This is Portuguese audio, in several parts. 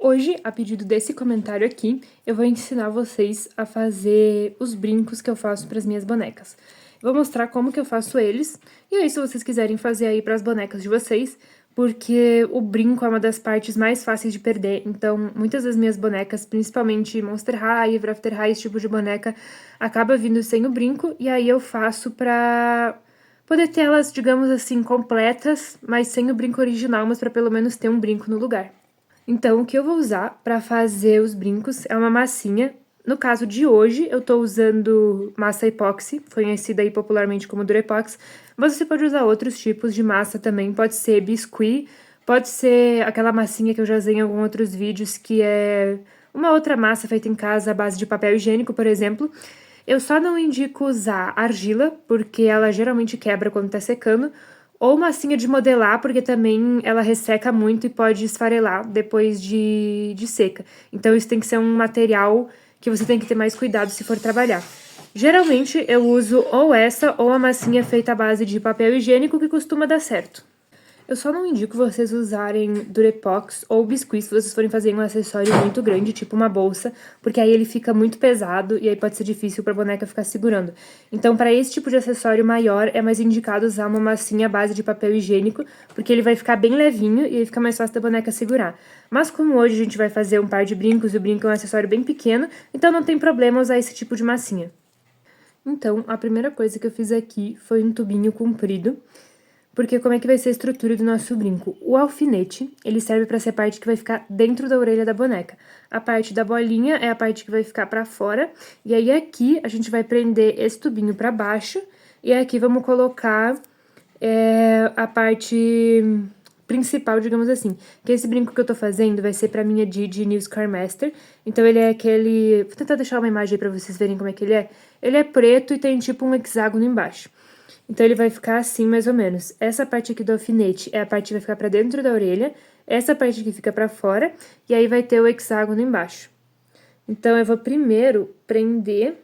Hoje, a pedido desse comentário aqui, eu vou ensinar vocês a fazer os brincos que eu faço para as minhas bonecas. Eu vou mostrar como que eu faço eles, e aí se vocês quiserem fazer aí para as bonecas de vocês, porque o brinco é uma das partes mais fáceis de perder, então muitas das minhas bonecas, principalmente Monster High, Ever After High, esse tipo de boneca, acaba vindo sem o brinco, e aí eu faço pra poder ter elas, digamos assim, completas, mas sem o brinco original, mas pra pelo menos ter um brinco no lugar. Então, o que eu vou usar para fazer os brincos é uma massinha. No caso de hoje, eu tô usando massa epóxi, conhecida aí popularmente como Durepox, mas você pode usar outros tipos de massa também, pode ser biscuit, pode ser aquela massinha que eu já usei em alguns outros vídeos, que é uma outra massa feita em casa à base de papel higiênico, por exemplo. Eu só não indico usar argila, porque ela geralmente quebra quando tá secando, ou massinha de modelar, porque também ela resseca muito e pode esfarelar depois de seca. Então isso tem que ser um material que você tem que ter mais cuidado se for trabalhar. Geralmente eu uso ou essa ou a massinha feita à base de papel higiênico, que costuma dar certo. Eu só não indico vocês usarem Durepox ou biscuit se vocês forem fazer um acessório muito grande, tipo uma bolsa, porque aí ele fica muito pesado e aí pode ser difícil pra boneca ficar segurando. Então, para esse tipo de acessório maior, é mais indicado usar uma massinha à base de papel higiênico, porque ele vai ficar bem levinho e aí fica mais fácil da boneca segurar. Mas como hoje a gente vai fazer um par de brincos e o brinco é um acessório bem pequeno, então não tem problema usar esse tipo de massinha. Então, a primeira coisa que eu fiz aqui foi um tubinho comprido, porque como é que vai ser a estrutura do nosso brinco? O alfinete, ele serve para ser a parte que vai ficar dentro da orelha da boneca. A parte da bolinha é a parte que vai ficar para fora, e aí aqui a gente vai prender esse tubinho para baixo, e aqui vamos colocar a parte principal, digamos assim. Que esse brinco que eu tô fazendo vai ser pra minha Didi New Scar Master. Então ele é aquele... Vou tentar deixar uma imagem aí pra vocês verem como é que ele é. Ele é preto e tem tipo um hexágono embaixo. Então ele vai ficar assim, mais ou menos. Essa parte aqui do alfinete é a parte que vai ficar pra dentro da orelha, essa parte aqui fica pra fora, e aí vai ter o hexágono embaixo. Então eu vou primeiro prender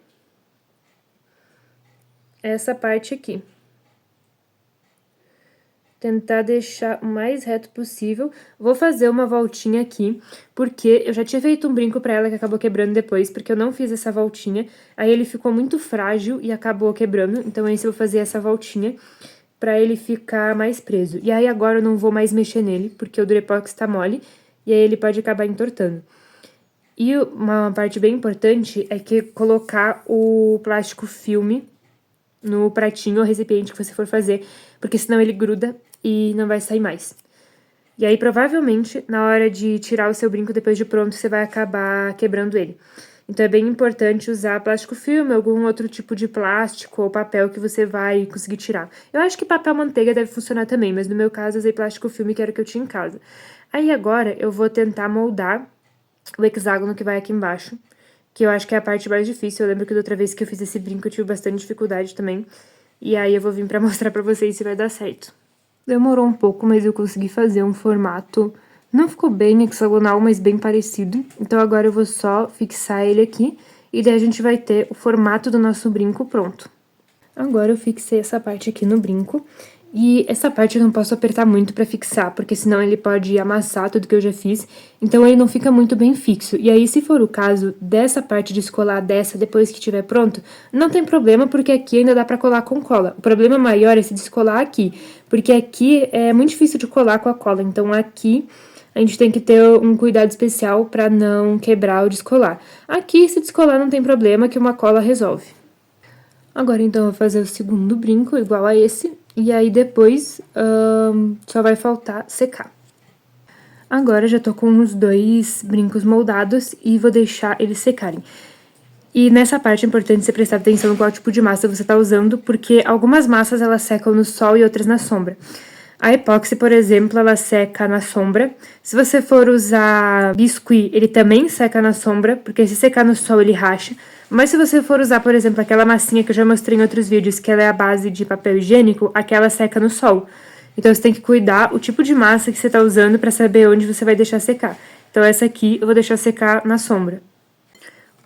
essa parte aqui. Tentar deixar o mais reto possível. Vou fazer uma voltinha aqui, porque eu já tinha feito um brinco pra ela que acabou quebrando depois, porque eu não fiz essa voltinha. Aí ele ficou muito frágil e acabou quebrando, então esse eu vou fazer essa voltinha pra ele ficar mais preso. E aí agora eu não vou mais mexer nele, porque o Durepox tá mole, e aí ele pode acabar entortando. E uma parte bem importante é que colocar o plástico filme no pratinho ou recipiente que você for fazer, porque senão ele gruda e não vai sair mais. E aí, provavelmente, na hora de tirar o seu brinco depois de pronto, você vai acabar quebrando ele. Então, é bem importante usar plástico filme, algum outro tipo de plástico ou papel que você vai conseguir tirar. Eu acho que papel manteiga deve funcionar também, mas no meu caso, eu usei plástico filme, que era o que eu tinha em casa. Aí, agora, eu vou tentar moldar o hexágono que vai aqui embaixo, que eu acho que é a parte mais difícil. Eu lembro que da outra vez que eu fiz esse brinco, eu tive bastante dificuldade também. E aí, eu vou vir pra mostrar pra vocês se vai dar certo. Demorou um pouco, mas eu consegui fazer um formato, não ficou bem hexagonal, mas bem parecido. Então agora eu vou só fixar ele aqui, e daí a gente vai ter o formato do nosso brinco pronto. Agora eu fixei essa parte aqui no brinco, e essa parte eu não posso apertar muito pra fixar, porque senão ele pode amassar tudo que eu já fiz, então ele não fica muito bem fixo. E aí, se for o caso dessa parte descolar dessa depois que estiver pronto, não tem problema, porque aqui ainda dá pra colar com cola. O problema maior é se descolar aqui, porque aqui é muito difícil de colar com a cola, então aqui a gente tem que ter um cuidado especial pra não quebrar ou descolar. Aqui, se descolar, não tem problema, que uma cola resolve. Agora, então, eu vou fazer o segundo brinco, igual a esse, e aí depois só vai faltar secar. Agora, já tô com os dois brincos moldados e vou deixar eles secarem. E nessa parte é importante você prestar atenção no qual tipo de massa você tá usando, porque algumas massas elas secam no sol e outras na sombra. A epóxi, por exemplo, ela seca na sombra. Se você for usar biscuit, ele também seca na sombra, porque se secar no sol ele racha. Mas se você for usar, por exemplo, aquela massinha que eu já mostrei em outros vídeos, que ela é a base de papel higiênico, aquela seca no sol. Então você tem que cuidar o tipo de massa que você tá usando pra saber onde você vai deixar secar. Então essa aqui eu vou deixar secar na sombra.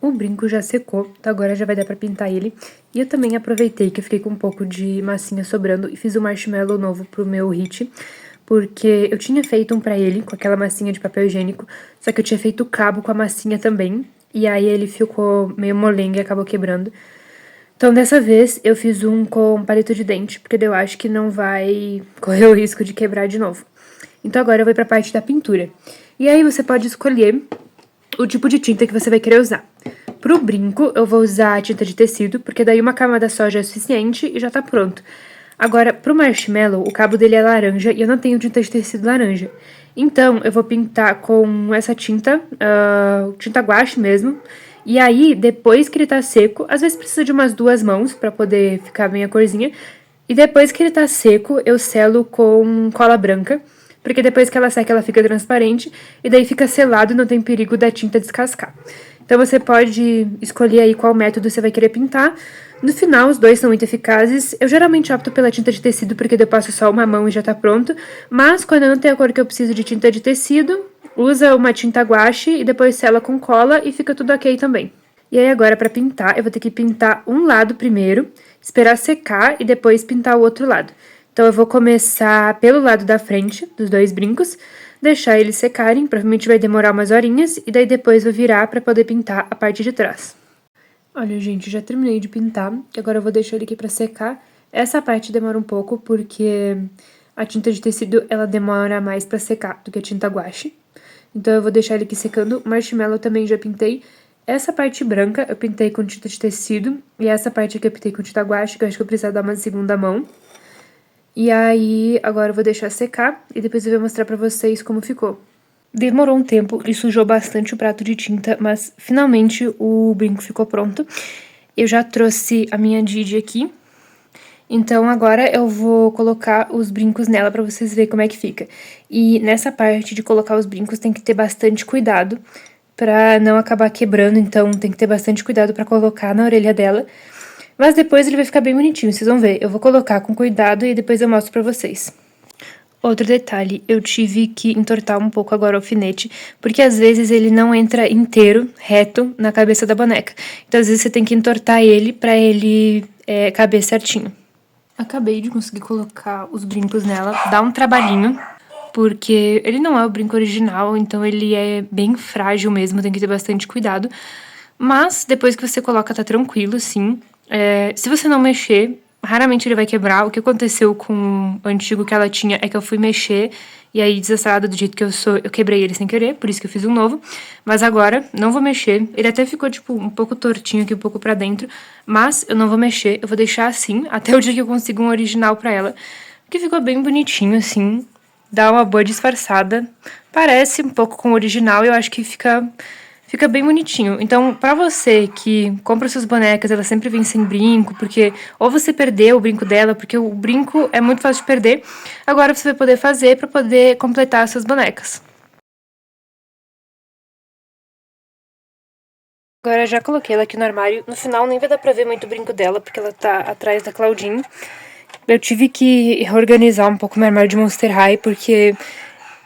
O brinco já secou, então agora já vai dar pra pintar ele. E eu também aproveitei que eu fiquei com um pouco de massinha sobrando e fiz um marshmallow novo pro meu hit. porque eu tinha feito um pra ele com aquela massinha de papel higiênico, só que eu tinha feito o cabo com a massinha também, e aí ele ficou meio molenga e acabou quebrando. Então, dessa vez, eu fiz um com palito de dente, porque daí eu acho que não vai correr o risco de quebrar de novo. Então, agora eu vou pra parte da pintura. E aí, você pode escolher o tipo de tinta que você vai querer usar. Pro brinco, eu vou usar tinta de tecido, porque daí uma camada só já é suficiente e já tá pronto. Agora, pro marshmallow, o cabo dele é laranja e eu não tenho tinta de tecido laranja. Então, eu vou pintar com essa tinta, tinta guache mesmo. E aí, depois que ele tá seco, às vezes precisa de umas 2 mãos pra poder ficar bem a corzinha. E depois que ele tá seco, eu selo com cola branca, porque depois que ela seca, ela fica transparente, e daí fica selado e não tem perigo da tinta descascar. Então, você pode escolher aí qual método você vai querer pintar. No final, os dois são muito eficazes. Eu geralmente opto pela tinta de tecido, porque daí eu passo só uma mão e já tá pronto. Mas, quando eu não tenho a cor que eu preciso de tinta de tecido, usa uma tinta guache e depois sela com cola e fica tudo ok também. E aí, agora, pra pintar, eu vou ter que pintar um lado primeiro, esperar secar e depois pintar o outro lado. Então, eu vou começar pelo lado da frente dos 2 brincos, deixar eles secarem, provavelmente vai demorar umas horinhas, e daí depois vou virar pra poder pintar a parte de trás. Olha, gente, já terminei de pintar, e agora eu vou deixar ele aqui pra secar. Essa parte demora um pouco, porque a tinta de tecido, ela demora mais pra secar do que a tinta guache. Então, eu vou deixar ele aqui secando. O marshmallow também já pintei. Essa parte branca eu pintei com tinta de tecido, e essa parte aqui eu pintei com tinta guache, que eu acho que eu preciso dar uma segunda mão. E aí, agora eu vou deixar secar e depois eu vou mostrar pra vocês como ficou. Demorou um tempo e sujou bastante o prato de tinta, mas finalmente o brinco ficou pronto. Eu já trouxe a minha Didi aqui, então agora eu vou colocar os brincos nela pra vocês verem como é que fica. E nessa parte de colocar os brincos tem que ter bastante cuidado pra não acabar quebrando, então tem que ter bastante cuidado pra colocar na orelha dela. Mas depois ele vai ficar bem bonitinho, vocês vão ver. Eu vou colocar com cuidado e depois eu mostro pra vocês. Outro detalhe, eu tive que entortar um pouco agora o alfinete, porque às vezes ele não entra inteiro, reto, na cabeça da boneca. Então às vezes você tem que entortar ele pra ele caber certinho. Acabei de conseguir colocar os brincos nela, dá um trabalhinho, porque ele não é o brinco original, então ele é bem frágil mesmo, tem que ter bastante cuidado. Mas depois que você coloca tá tranquilo, sim. Se você não mexer, raramente ele vai quebrar. O que aconteceu com o antigo que ela tinha é que eu fui mexer e aí, desastrada do jeito que eu sou, eu quebrei ele sem querer, por isso que eu fiz um novo. Mas agora, não vou mexer. Ele até ficou, tipo, um pouco tortinho aqui, um pouco pra dentro. Mas eu não vou mexer, eu vou deixar assim, até o dia que eu consigo um original pra ela. Que ficou bem bonitinho, assim. Dá uma boa disfarçada. Parece um pouco com o original e eu acho que fica bem bonitinho. Então, pra você que compra suas bonecas, ela sempre vem sem brinco, porque ou você perdeu o brinco dela, porque o brinco é muito fácil de perder, agora você vai poder fazer pra poder completar as suas bonecas. Agora já coloquei ela aqui no armário. No final nem vai dar pra ver muito o brinco dela, porque ela tá atrás da Claudine. Eu tive que reorganizar um pouco meu armário de Monster High, porque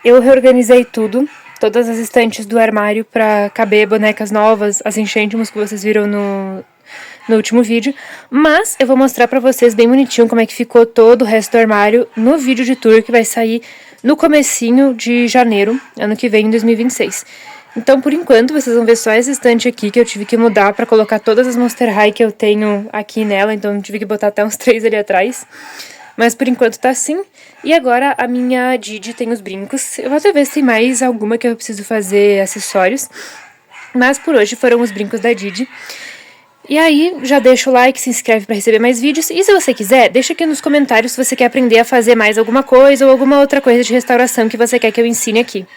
eu reorganizei tudo. Todas as estantes do armário pra caber bonecas novas, as enchantimals que vocês viram no último vídeo. Mas eu vou mostrar pra vocês bem bonitinho como é que ficou todo o resto do armário no vídeo de tour que vai sair no comecinho de janeiro, ano que vem, em 2026. Então, por enquanto, vocês vão ver só essa estante aqui que eu tive que mudar pra colocar todas as Monster High que eu tenho aqui nela. Então, eu tive que botar até uns 3 ali atrás. Mas por enquanto tá assim. E agora a minha Didi tem os brincos. Eu vou até ver se tem mais alguma que eu preciso fazer acessórios. Mas por hoje foram os brincos da Didi. E aí, já deixa o like, se inscreve pra receber mais vídeos. E se você quiser, deixa aqui nos comentários se você quer aprender a fazer mais alguma coisa ou alguma outra coisa de restauração que você quer que eu ensine aqui.